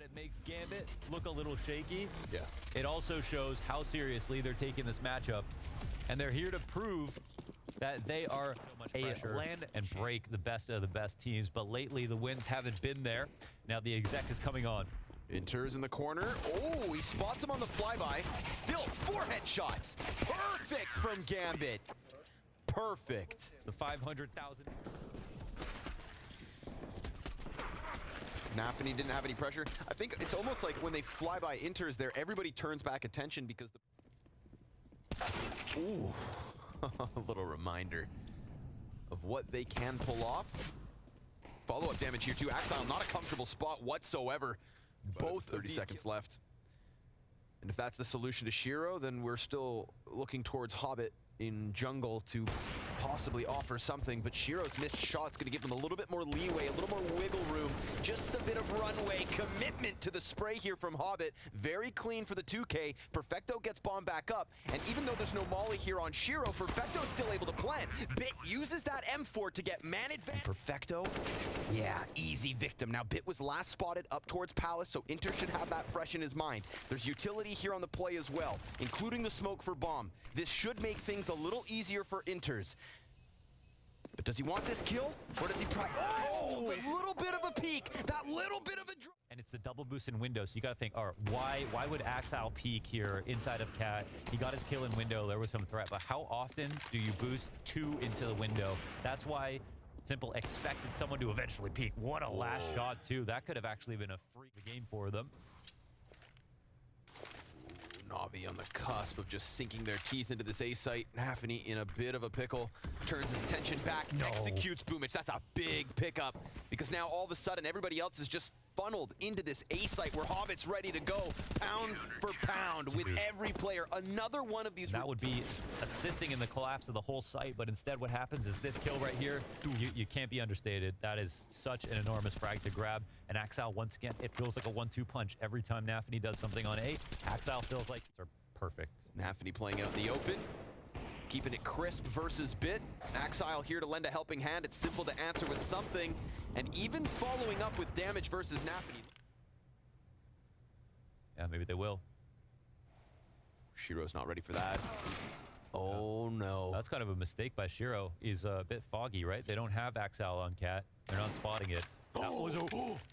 It makes Gambit look a little shaky. Yeah. It also shows how seriously they're taking this matchup. And they're here to prove that they are a land and break the best of the best teams. But lately, the wins haven't been there. Now the exec is coming on. Enters in the corner. Oh, he spots him on the flyby. Still, 4 headshots. Perfect from Gambit. Perfect. It's the 500,000. NAVI didn't have any pressure. I think it's almost like when they fly by enters there, everybody turns back attention because the... Ooh, a little reminder of what they can pull off. Follow-up damage here too. Ax1le, not a comfortable spot whatsoever. Both 30 seconds left. And if that's the solution to Shiro, then we're still looking towards Hobbit in jungle to possibly offer something, but Shiro's missed shot's gonna give them a little bit more leeway, a little more wiggle room, just a bit of runway, commitment to the spray here from Hobbit. Very clean for the 2K. Perfecto gets bomb back up, and even though there's no molly here on Shiro, Perfecto's still able to plant. Bit uses that M4 to get man advantage. Perfecto, yeah, easy victim. Now Bit was last spotted up towards Palace, so Inter should have that fresh in his mind. There's utility here on the play as well, including the smoke for bomb. This should make things a little easier for Inters. But does he want this kill? Or does he a little bit of a peek. That little bit of a drop. And it's the double boost in window, so you gotta think, all right, why would Ax1le peek here inside of Cat? He got his kill in window, there was some threat, but how often do you boost 2 into the window? That's why Simple expected someone to eventually peek. What a last shot too. That could have actually been a free game for them. NAVI on the cusp of just sinking their teeth into this A site. NAVI in a bit of a pickle. Turns his attention back, executes Boomich. That's a big pickup because now all of a sudden everybody else is just funneled into this A site where Hobbit's ready to go pound for pound with every player. Another one of these. That would be assisting in the collapse of the whole site, but instead what happens is this kill right here, you can't be understated. That is such an enormous frag to grab. And Ax1le, once again, it feels like a 1-2 punch. Every time NAVI does something on A, Ax1le feels like it's perfect. NAVI playing out in the open. Keeping it crisp versus Bit. Ax1le here to lend a helping hand. It's simple to answer with something. And even following up with damage versus NAVI. Yeah, maybe they will. Shiro's not ready for that. Oh no. That's kind of a mistake by Shiro. He's a bit foggy, right? They don't have Ax1le on Cat. They're not spotting it. That was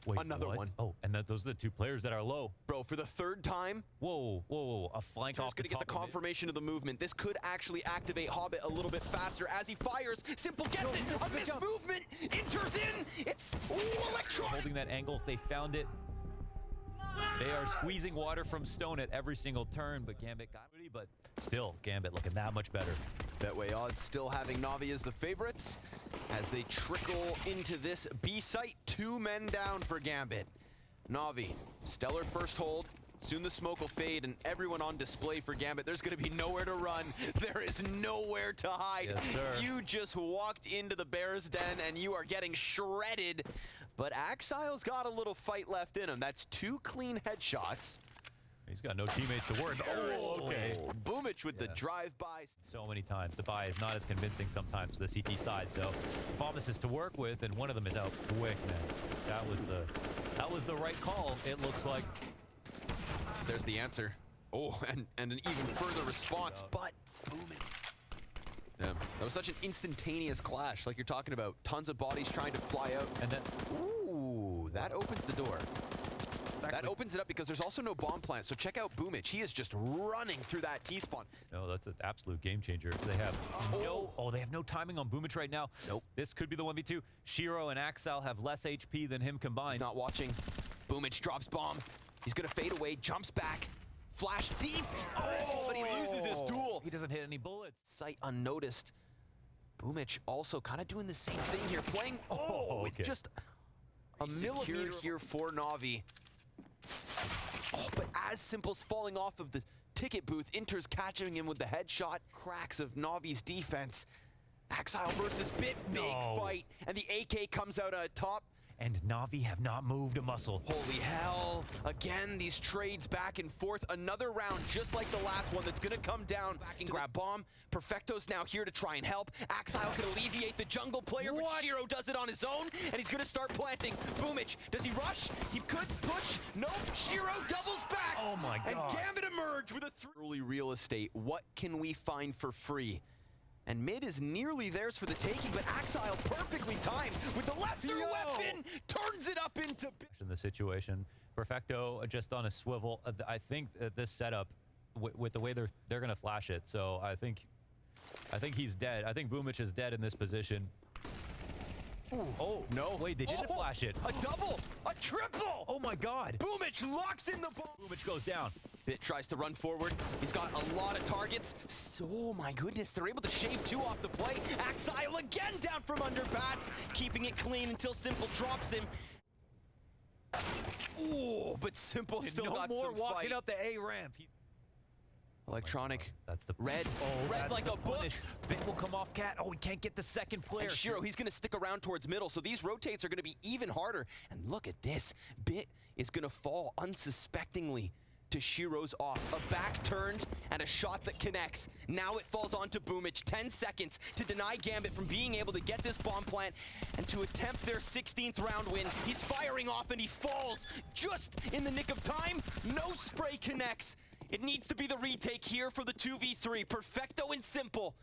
wait, another one. Oh, and those are the 2 players that are low. Bro, for the 3rd time. Whoa, a flank off the top. Gonna get the confirmation of the movement. This could actually activate Hobbit a little bit faster as he fires. Simple gets it. A missed movement. Enters in. It's electronic. Holding that angle. They found it. They are squeezing water from Stone at every single turn, but Gambit got it. But still, Gambit looking that much better. Betway odds still having NAVI as the favorites as they trickle into this B site. 2 men down for Gambit. NAVI, stellar first hold. Soon the smoke will fade and everyone on display for Gambit. There's going to be nowhere to run. There is nowhere to hide. Yes, sir. You just walked into the Bears den and you are getting shredded. But Ax1le's got a little fight left in him. That's 2 clean headshots. He's got no teammates to worry about. Oh, okay. Boomich with the drive-by. So many times. The buy is not as convincing sometimes to the CT side. So promises to work with, and one of them is out quick, man. That was the right call, it looks like. There's the answer. Oh, and an even further response, but Boomich. Yeah, that was such an instantaneous clash, like you're talking about. Tons of bodies trying to fly out. And then, ooh, that opens the door. That opens it up because there's also no bomb plant. So check out Boomich. He is just running through that T-spawn. No, that's an absolute game changer. They have they have no timing on Boomich right now. Nope. This could be the 1v2. Shiro and Ax1le have less HP than him combined. He's not watching. Boomich drops bomb. He's gonna fade away, jumps back. Flash deep. Oh, but he loses his duel. He doesn't hit any bullets. Sight unnoticed. Boomich also kind of doing the same thing here, playing with just a millimeter here for NAVI. Oh, but as Simple's falling off of the ticket booth, Inter's catching him with the headshot. Cracks of NAVI's defense. Ax1le versus Bit, big fight, and the AK comes out top. and NAVI have not moved a muscle. Holy hell. Again, these trades back and forth. Another round just like the last one that's gonna come down. Back and grab bomb. Perfecto's now here to try and help. Ax1le can alleviate the jungle player, but Shiro does it on his own, and he's gonna start planting. Boomich, does he rush? He could push. Nope, Shiro doubles back. Oh my God. And GAMBIT emerge with a early real estate. What can we find for free? And mid is nearly theirs for the taking, but Ax1le perfectly timed with the lesser weapon, turns it up into... In the situation, Perfecto just on a swivel. I think this setup, with the way they're gonna flash it, so I think he's dead. I think Boomich is dead in this position. Ooh. Oh no! Wait, they didn't flash it. A double, a triple! Oh my God! Boomich locks in the bomb. Boomich goes down. Bit tries to run forward. He's got a lot of targets. Oh my goodness, they're able to shave 2 off the play. Ax1le again down from under bats, keeping it clean until Simple drops him. Ooh, but Simple still got some fight. No more walking up the A ramp. Electronic. That's the red. Oh, red like a book. Bit will come off cat. Oh, we can't get the second player. And Shiro, he's going to stick around towards middle, so these rotates are going to be even harder. And look at this. Bit is going to fall unsuspectingly to Shiro's off. A back turned and a shot that connects. Now it falls onto Boomich. 10 seconds to deny GAMBIT from being able to get this bomb plant and to attempt their 16th round win. He's firing off and he falls just in the nick of time. No spray connects. It needs to be the retake here for the 2v3. Perfecto and Simple.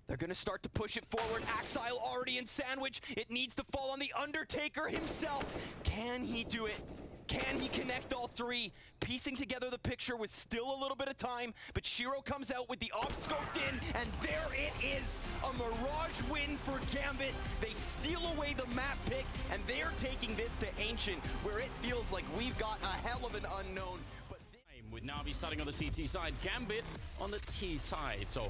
They're gonna start to push it forward. Ax1le already in sandwich. It needs to fall on the Undertaker himself. Can he do it? Can he connect all 3? Piecing together the picture with still a little bit of time, but Shiro comes out with the op scoped in, and there it is. A mirage win for GAMBIT. They steal away the map pick, and they're taking this to Ancient, where it feels like we've got a hell of an unknown. But with Navi starting on the CT side, GAMBIT on the T side. So,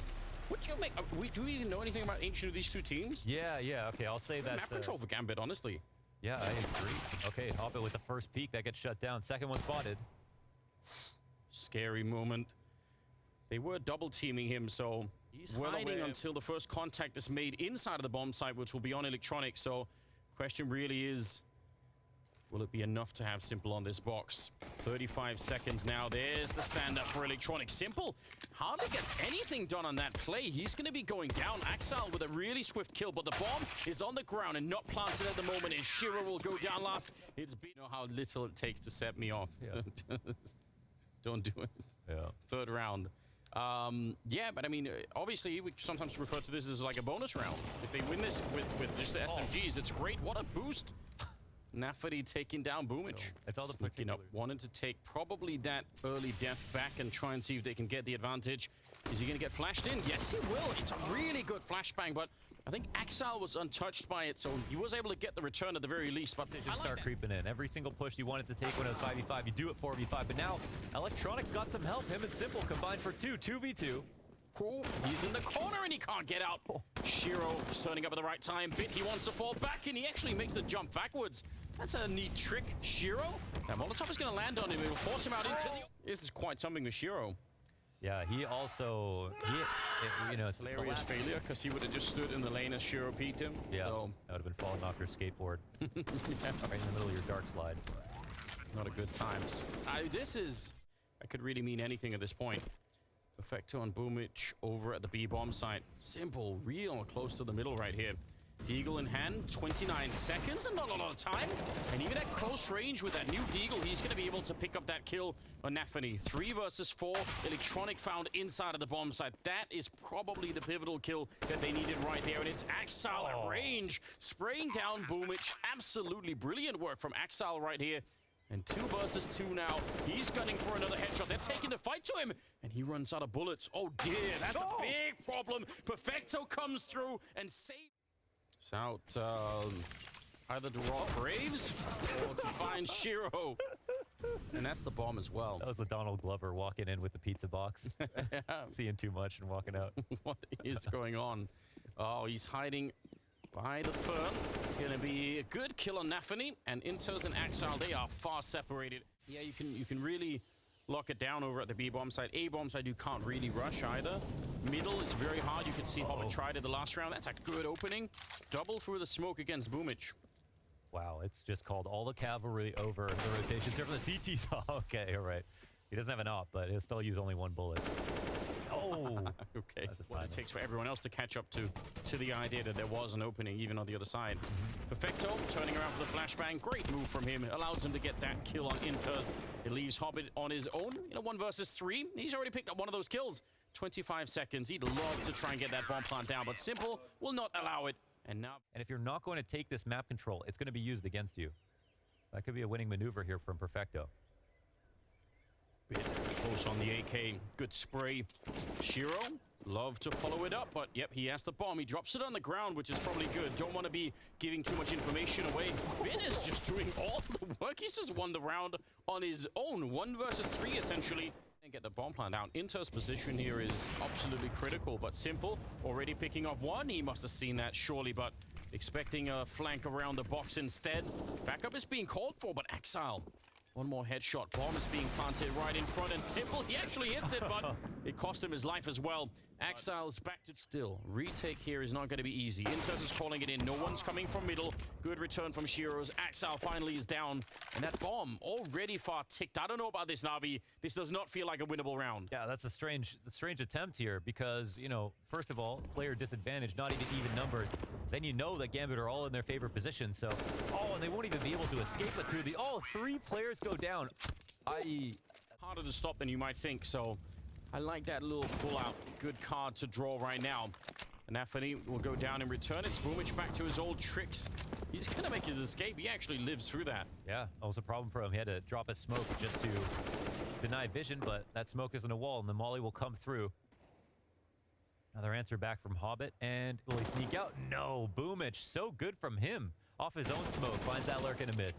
what do you make? Do we even know anything about Ancient of these two teams? Yeah. Okay, I'll say that. Map control for GAMBIT, honestly. Yeah, I agree. Okay, Hobbit with the first peek that gets shut down. Second one spotted. Scary moment. They were double teaming him, so he's hiding until the first contact is made inside of the bomb site, which will be on Electronic. So, question really is, will it be enough to have Simple on this box? 35 seconds now. There's the stand-up for Electronic. Simple hardly gets anything done on that play. He's going to be going down. Ax1le with a really swift kill, but the bomb is on the ground and not planted at the moment, and Shiro will go down last. It's you know how little it takes to set me off. Yeah. Don't do it. Yeah. Third round. Yeah, but I mean, obviously, we sometimes refer to this as like a bonus round. If they win this with just the SMGs, it's great. What a boost. NAVI taking down Boomich. So, it's all the sneaking up, wanted to take probably that early death back and try and see if they can get the advantage. Is he going to get flashed in? Yes, he will. It's a really good flashbang, but I think Ax1le was untouched by it, so he was able to get the return at the very least. But I like start creeping in. Every single push you wanted to take when it was 5v5, you do it 4v5. But now, Electronic's got some help. Him and Simple combined for 2v2. Oh, he's in the corner and he can't get out. Shiro turning up at the right time. Bit, he wants to fall back and he actually makes the jump backwards. That's a neat trick. Shiro, now Molotov is going to land on him. It will force him out into the... This is quite something with Shiro. Yeah, he also... you know, it's hilarious failure because he would have just stood in the lane as Shiro peeked him. Yeah, so. That would have been falling off your skateboard. Yeah. Right in the middle of your dark slide. Not a good times. This is... I could really mean anything at this point. Perfecto on Boomich over at the B-bomb site. Simple, real close to the middle right here. Deagle in hand, 29 seconds and not a lot of time. And even at close range with that new Deagle, he's going to be able to pick up that kill on NAVI. 3 versus 4. Electronic found inside of the bomb site. That is probably the pivotal kill that they needed right there. And it's Ax1le at range, spraying down Boomich. Absolutely brilliant work from Ax1le right here. And 2 versus 2 now. He's gunning for another headshot. They're taking the fight to him. And he runs out of bullets. Oh dear, that's a big problem. Perfecto comes through and saves. It's out either to raw Braves or to find Shiro. And that's the bomb as well. That was the Donald Glover walking in with the pizza box. Yeah. Seeing too much and walking out. What is going on? Oh, he's hiding by the fern. Gonna be a good kill on NAVI, and Intos and Ax1le, they are far separated. Yeah, you can really lock it down over at the B-bomb side. A-bomb side, you can't really rush either. Middle is very hard. You can see Hobbit tried it the last round. That's a good opening. Double through the smoke against Boomich. Wow, it's just called all the cavalry over the rotations here for the CTs. Okay, all right. He doesn't have an op, but he'll still use only one bullet. Oh, okay. What it takes for everyone else to catch up to the idea that there was an opening even on the other side. Perfecto turning around for the flashbang. Great move from him. It allows him to get that kill on Inters. It leaves Hobbit on his own in a 1 versus 3. He's already picked up one of those kills. 25 seconds. He'd love to try and get that bomb plant down, but Simple will not allow it. And now, and if you're not going to take this map control, it's going to be used against you. That could be a winning maneuver here from Perfecto. Bit close on the AK. Good spray. Shiro, love to follow it up, but yep, he has the bomb. He drops it on the ground, which is probably good. Don't want to be giving too much information away. Bit is just doing all the work. He's just won the round on his own. 1 versus 3, essentially. And get the bomb plant down. Inter's position here is absolutely critical, but Simple already picking off one. He must have seen that surely, but expecting a flank around the box instead. Backup is being called for, but Ax1le. One more headshot. Bomb is being planted right in front, and Simple, he actually hits it, but it cost him his life as well. Ax1le's back to still. Retake here is not going to be easy. Inters is calling it in. No one's coming from middle. Good return from Shiro's. Ax1le finally is down, and that bomb already far ticked. I don't know about this, Navi. This does not feel like a winnable round. Yeah, that's a strange attempt here because, you know, first of all, player disadvantage, not even numbers. Then you know that Gambit are all in their favorite position, so... Oh, and they won't even be able to escape it through the... Oh, 3 players go down, i.e. harder to stop than you might think, so I like that little pull-out. Good card to draw right now. And NAVI will go down in return. It's Boomich back to his old tricks. He's going to make his escape. He actually lives through that. Yeah, that was a problem for him. He had to drop his smoke just to deny vision, but that smoke isn't a wall, and the molly will come through. Another answer back from Hobbit, and will he sneak out? No, Boomich, so good from him. Off his own smoke, finds that lurk in the mid.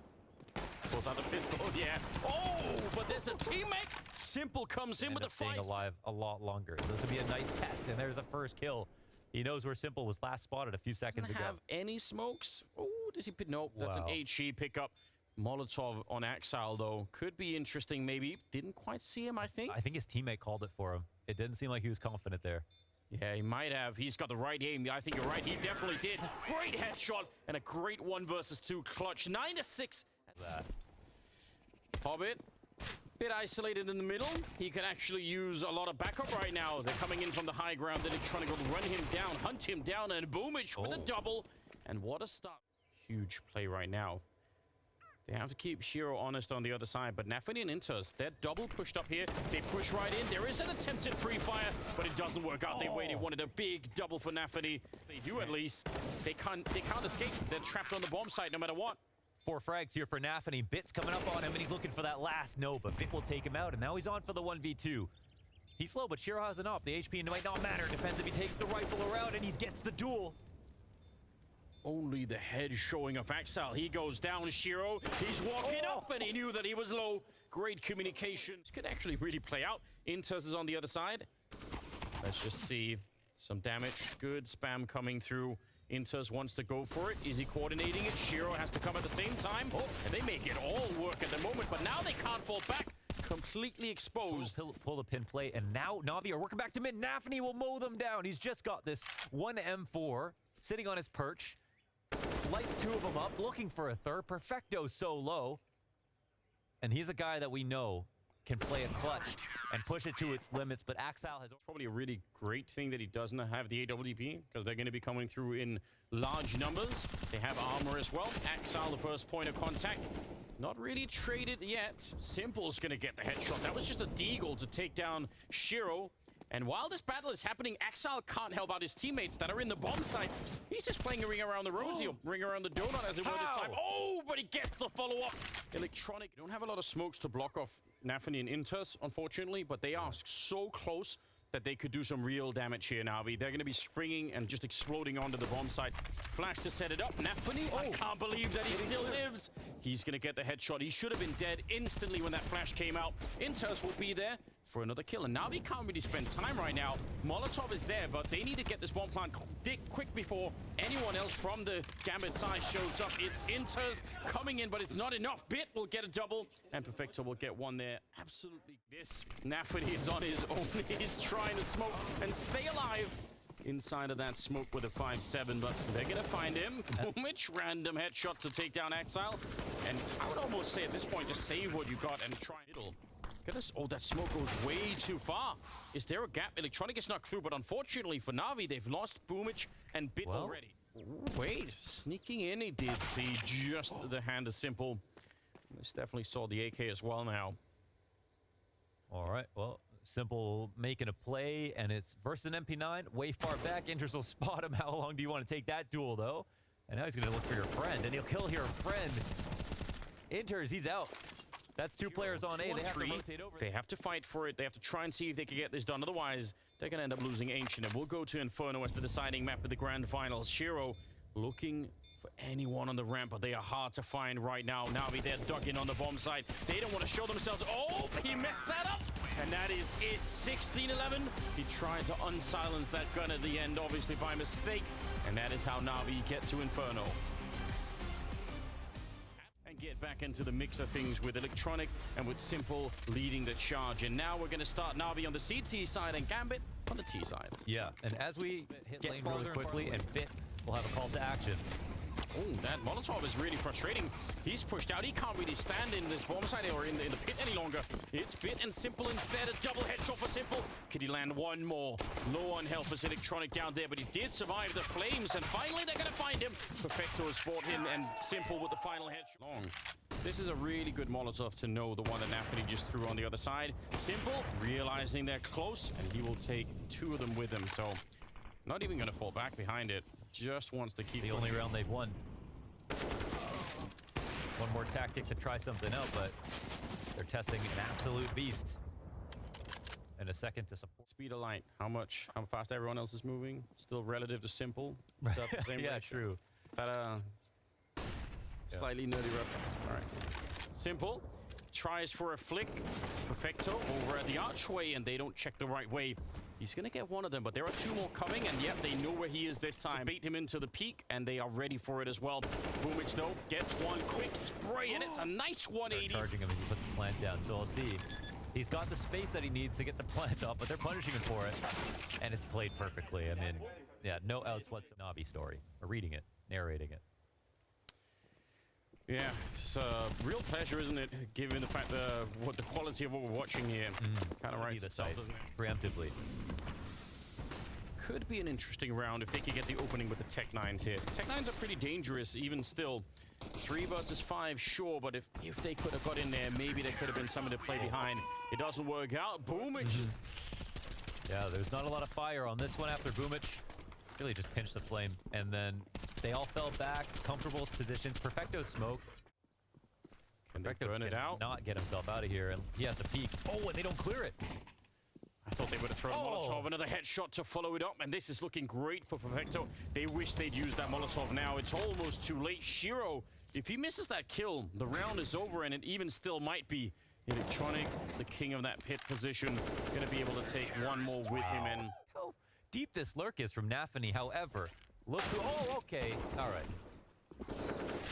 Pulls out the pistol, yeah. Oh, but there's a teammate. Simple comes in with the fight. Staying alive a lot longer. So this would be a nice test, and there's a first kill. He knows where Simple was last spotted a few seconds ago. Have any smokes? Oh, does he pick? Nope, that's an HE pickup. Molotov on Ax1le, though. Could be interesting, maybe. Didn't quite see him, I think. I think his teammate called it for him. It didn't seem like he was confident there. Yeah, he might have. He's got the right aim. I think you're right. He definitely did. Great headshot and a great 1 versus 2 clutch. 9-6. Hobbit, bit isolated in the middle. He can actually use a lot of backup right now. They're coming in from the high ground. They're trying to go run him down, hunt him down, and Boomich with a double. And what a stop. Huge play right now. They have to keep Shiro honest on the other side, but NAVI and Inters, they're double pushed up here. They push right in. There is an attempted free fire, but it doesn't work out. They waited, wanted a big double for NAVI. They do at least. They can't escape. They're trapped on the bomb site no matter what. 4 frags here for NAVI. Bit's coming up on him, and he's looking for that last. No, but Bit will take him out, and now he's on for the 1v2. He's slow, but Shiro has an op. The HP might not matter. Depends if he takes the rifle around, and he gets the duel. Only the head showing of Ax1le. He goes down, Shiro. He's walking up, and he knew that he was low. Great communication. This could actually really play out. Inters is on the other side. Let's just see some damage. Good spam coming through. Inters wants to go for it. Is he coordinating it? Shiro has to come at the same time. And they make it all work at the moment, but now they can't fall back. Completely exposed. Pull the pin play, and now Navi are working back to mid. NAVI will mow them down. He's just got this 1 M4 sitting on his perch. Lights 2 of them up, looking for a third. Perfecto so low. And he's a guy that we know can play a clutch and push it to its limits, but Ax1le has... Probably a really great thing that he doesn't have the AWP, because they're going to be coming through in large numbers. They have armor as well. Ax1le, the first point of contact. Not really traded yet. Simple's going to get the headshot. That was just a deagle to take down Shiro. And while this battle is happening, Ax1le can't help out his teammates that are in the bomb site. He's just playing a ring around the rosy, or ring around the donut, as it were this time. Oh, but he gets the follow-up. Electronic. They don't have a lot of smokes to block off NAVI and Inters, unfortunately, but they are so close that they could do some real damage here, Navi. They're going to be springing and just exploding onto the bomb site. Flash to set it up. NAVI, I can't believe that he still lives. He's going to get the headshot. He should have been dead instantly when that flash came out. Inters will be there for another kill. And Navi can't really spend time right now. Molotov is there, but they need to get this bomb plant quick before anyone else from the Gambit side shows up. It's Inters coming in, but it's not enough. Bit will get a double, and Perfecto will get one there. Absolutely. This NAVI is on his own. He's trying to smoke and stay alive. inside of that smoke with a 5-7, but they're gonna find him. Which random headshot to take down Ax1le, and I would almost say at this point, just save what you got and try middle. Oh, that smoke goes way too far. Is there a gap? Electronic is not through, but unfortunately for Navi, they've lost Boomich and Bit already. Wait, sneaking in, he did see just the hand of Simple. This definitely saw the AK as well now. All right, well, Simple making a play, and it's versus an MP9, way far back. Inters will spot him. How long do you want to take that duel, though? And now he's going to look for your friend, and he'll kill your friend. Inters, he's out. That's two players on A. They have to rotate over. They have to fight for it. They have to try and see if they can get this done. Otherwise, they're going to end up losing Ancient. And we'll go to Inferno as the deciding map of the grand finals. Shiro looking for anyone on the ramp, but they are hard to find right now. Navi, they're dug in on the bomb site. They don't want to show themselves. Oh, he messed that up. And that is it. 16-11. He tried to unsilence that gun at the end, obviously by mistake. And that is how Navi get to Inferno. Get back into the mix of things with Electronic and with Simple leading the charge. And now we're going to start Navi on the CT side and Gambit on the T side. Yeah, and as we hit lane really quickly and Bit will have a call to action. Oh, that Molotov is really frustrating. He's pushed out. He can't really stand in this bomb site or in the pit any longer. It's Bit and Simple instead. A double headshot for Simple. Could he land one more? Low on health as Electronic down there, but he did survive the flames. And finally, they're going to find him. Perfecto has brought in, and Simple with the final headshot. Long. This is a really good Molotov to know, the one that NAVI just threw on the other side. Simple, realizing they're close, and he will take two of them with him. So, not even going to fall back behind it. Just wants to keep the only round they've won. One more tactic to try something out, but they're testing an absolute beast. And a second to support. Speed of light. How fast everyone else is moving? Still relative to Simple. Still the same yeah, ratio. true. Is that a slightly nerdy reference? All right. Simple tries for a flick. Perfecto over at the archway, and they don't check the right way. He's going to get one of them, but there are two more coming, and yep, they know where he is this time. Bait him into the peak, and they are ready for it as well. Boomich, though, gets one quick spray, and it's a nice 180. Charging him as he puts the plant down, so I'll see. He's got the space that he needs to get the plant up, but they're punishing him for it, and it's played perfectly. I mean, yeah, no outs whatsoever. Navi story, or reading it, narrating it. Yeah, it's a real pleasure, isn't it, given the fact that what the quality of what we're watching here kind of writes itself, doesn't it? Preemptively. Could be an interesting round if they could get the opening with the Tech-9s here. Tech-9s are pretty dangerous, even still. 3 versus 5, sure, but if they could have got in there, maybe there could have been someone to play behind. It doesn't work out. Boomich is... Yeah, there's not a lot of fire on this one after Boomich. Really just pinched the flame, and then they all fell back, comfortable positions. Perfecto smoke. Perfecto burn it out? Not get himself out of here, and he has to peek. Oh, and they don't clear it. I thought they would have thrown Molotov, another headshot to follow it up, and this is looking great for Perfecto. They wish they'd used that Molotov now. It's almost too late. Shiro, if he misses that kill, the round is over, and it even still might be. Electronic, the king of that pit position, going to be able to take one more with him. And how deep this lurk is from NAVI, however. Look who... Oh, okay. All right.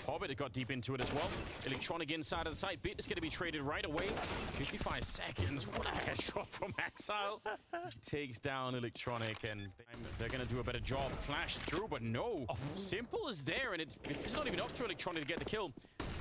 Hobbit got deep into it as well. Electronic inside of the site. Bit is going to be traded right away. 55 seconds. What a headshot from Ax1le. Takes down Electronic, and they're going to do a better job. Flash through, but no. Simple is there, and it's not even up to Electronic to get the kill.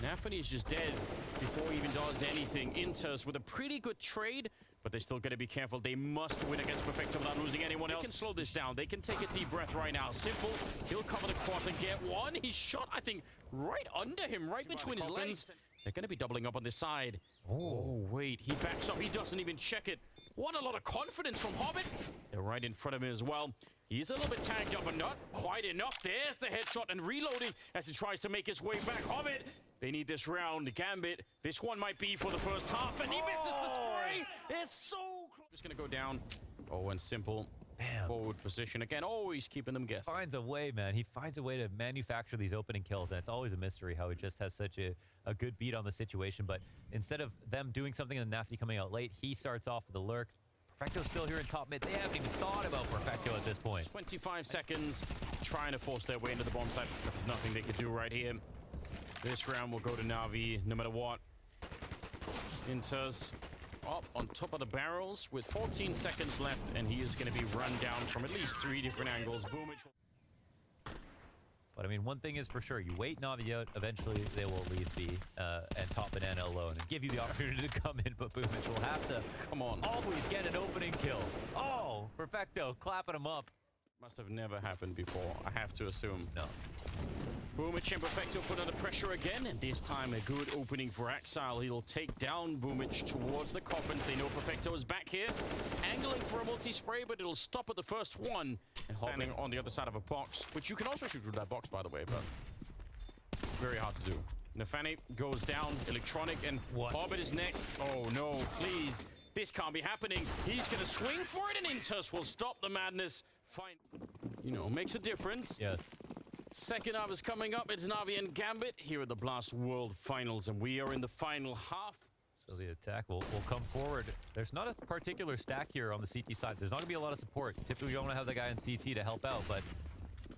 NAVI is just dead before he even does anything. Inters with a pretty good trade, but they're still going to be careful. They must win against Perfecto without losing anyone else. They can slow this down. They can take a deep breath right now. Simple, he'll cover the cross and get one. He's shot, I think, right under him, right between his legs. They're going to be doubling up on this side. Oh, wait. He backs up. He doesn't even check it. What a lot of confidence from Hobbit. They're right in front of him as well. He's a little bit tagged up, but not quite enough. There's the headshot and reloading as he tries to make his way back. Hobbit, they need this round. Gambit, this one might be for the first half, and he misses the spray. It's so close. Just going to go down. Oh, and Simple. Bam. Forward position again, always keeping them guessing. Finds a way, man. He finds a way to manufacture these opening kills, and it's always a mystery how he just has such a good beat on the situation. But instead of them doing something and NAVI coming out late, he starts off with a lurk. Perfecto's still here in top mid. They haven't even thought about Perfecto at this point. 25 seconds, trying to force their way into the bomb site. There's nothing they can do right here. This round will go to NAVI, no matter what. Inters. up on top of the barrels with 14 seconds left, and he is going to be run down from at least 3 different angles. Boomich. But I mean, one thing is for sure, you wait Navi out, eventually they will leave B and top banana alone and give you the opportunity to come in, but Boomich will have to, Come on. always get an opening kill. Oh, perfecto, clapping him up. Must have never happened before, I have to assume. No. Boomich and Perfecto put under pressure again, and this time a good opening for Ax1le. He'll take down Boomich towards the coffins. They know Perfecto is back here, angling for a multi-spray, but it'll stop at the first one. And standing on the other side of a box, which you can also shoot through that box, by the way, but very hard to do. Nafani goes down, electronic, and What? Hobbit is next. Oh no, please. This can't be happening. He's going to swing for it, and Intus will stop the madness. Fine. You know, makes a difference. Yes. Second half is coming up. It's NAVI and GAMBIT here at the Blast World Finals, and we are in the final half. So the attack will come forward. There's not a particular stack here on the CT side. There's not going to be a lot of support. Typically, you want to have the guy in CT to help out, but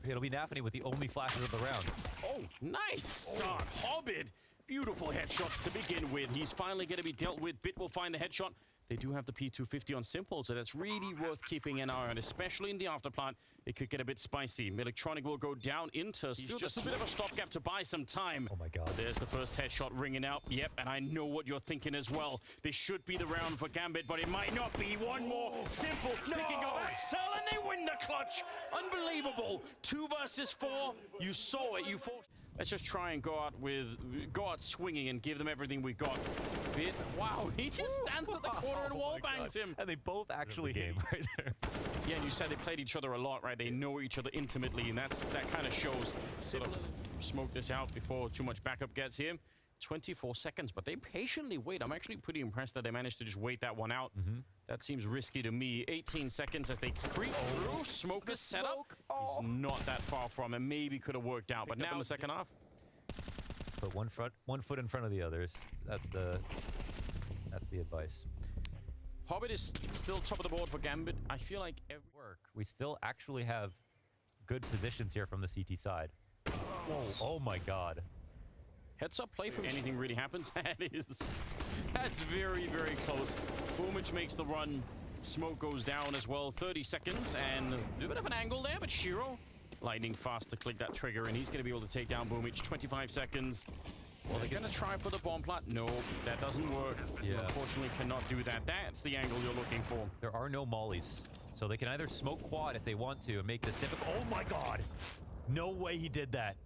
it'll be Nafany with the only flashes of the round. Oh, nice start. Hobbit. Beautiful headshots to begin with. He's finally going to be dealt with. Bit will find the headshot. They do have the P250 on simple, so that's really worth keeping an eye on, especially in the afterplant. It could get a bit spicy. Electronic will go down into. He's just a bit of a stopgap to buy some time. Oh my God. But there's the first headshot ringing out. Yep, and I know what you're thinking as well. This should be the round for GAMBIT, but it might not be. One more simple picking of Ax1le, and they win the clutch. Unbelievable. 2 versus 4. You saw it. You fought. Let's just try and go out swinging and give them everything we got. Bit. Wow, he just stands at the corner and wall bangs him. And they both actually hit right there. Yeah, and you said they played each other a lot, right? They know each other intimately, and that kind of shows. Sort of smoke this out before too much backup gets here. 24 seconds, but they patiently wait. I'm actually pretty impressed that they managed to just wait that one out. That seems risky to me. 18 seconds as they creep through. Smoke is set up. He's not that far from it. Maybe could have worked out, but now in the second half. Put one foot in front of the others. That's the advice. Hobbit is still top of the board for GAMBIT. I feel like every Work. We still actually have good positions here from the CT side. Whoa. Oh my God. heads up play from anything really happens. That's very, very close. Boomich makes the run. Smoke goes down as well. 30 seconds and a bit of an angle there, but Shiro lightning fast to click that trigger, and he's going to be able to take down Boomich. 25 seconds. Well, they're going to try for the bomb plant. No, that doesn't work. Yeah. Unfortunately, cannot do that. That's the angle you're looking for. There are no mollies, so they can either smoke quad if they want to and make this difficult. Oh my God! No way he did that.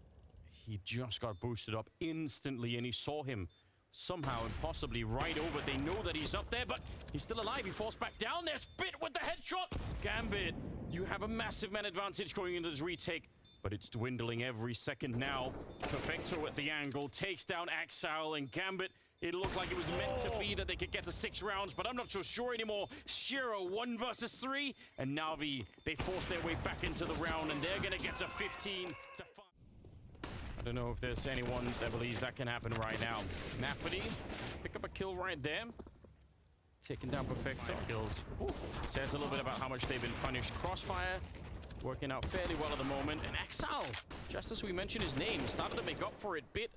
He just got boosted up instantly, and he saw him somehow impossibly right over. They know that he's up there, but he's still alive. He falls back down. There's Bit with the headshot. GAMBIT, you have a massive man advantage going into this retake, but it's dwindling every second now. Perfecto at the angle takes down Ax1le, and GAMBIT, it looked like it was meant to be that they could get to 6 rounds, but I'm not so sure anymore. Shiro, 1 versus 3, and NAVI, they force their way back into the round, and they're gonna get to 15 to 5. I don't know if there's anyone that believes that can happen right now. Nafany, pick up a kill right there. Taking down Perfecto. Kills. Ooh. Says a little bit about how much they've been punished. Crossfire working out fairly well at the moment. And Ax1le, just as we mentioned his name, started to make up for it. Bit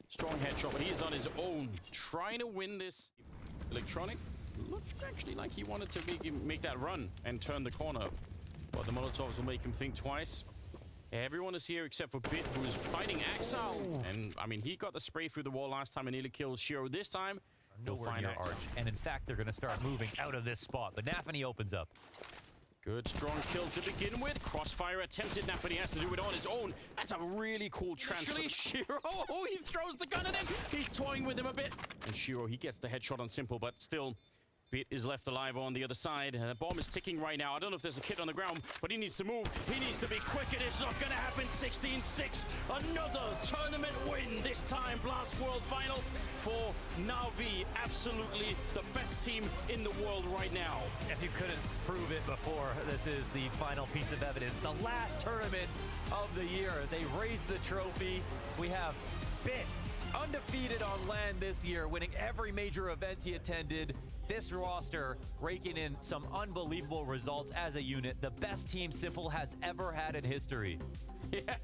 strong headshot, but he is on his own, trying to win this. Electronic looked actually like he wanted to make that run and turn the corner, but the Molotovs will make him think twice. Everyone is here except for Bit, who is fighting Ax1le. And, I mean, he got the spray through the wall last time and nearly killed Shiro. This time, he'll find Ax1le. Arch. And, in fact, they're going to start moving out of this spot. But Nafany opens up. Good, strong kill to begin with. Crossfire attempted. Nafany has to do it on his own. That's a really cool transfer. Actually, Shiro, he throws the gun at him. He's toying with him a bit. And Shiro, he gets the headshot on simple, but still, Bit is left alive on the other side. The bomb is ticking right now. I don't know if there's a kid on the ground, but he needs to move. He needs to be quick. It is not going to happen. 16-6. Another tournament win. This time, Blast World Finals for NAVI. Absolutely the best team in the world right now. If you couldn't prove it before, this is the final piece of evidence. The last tournament of the year. They raised the trophy. We have Bit undefeated on land this year, winning every major event he attended. This roster raking in some unbelievable results as a unit. The best team Simple has ever had in history. Yeah,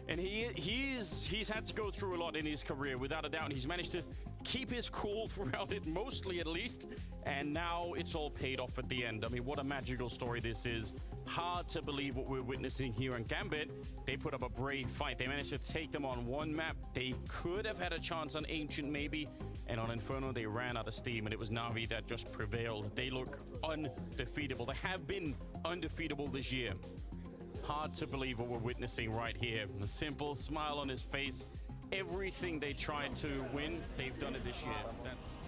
and he's had to go through a lot in his career, without a doubt. He's managed to keep his cool throughout it, mostly at least. And now it's all paid off at the end. I mean, what a magical story this is. Hard to believe what we're witnessing here in GAMBIT. They put up a brave fight. They managed to take them on one map. They could have had a chance on Ancient maybe. And on Inferno, they ran out of steam, and it was Navi that just prevailed. They look undefeatable. They have been undefeatable this year. Hard to believe what we're witnessing right here. A simple smile on his face. Everything they tried to win, they've done it this year. That's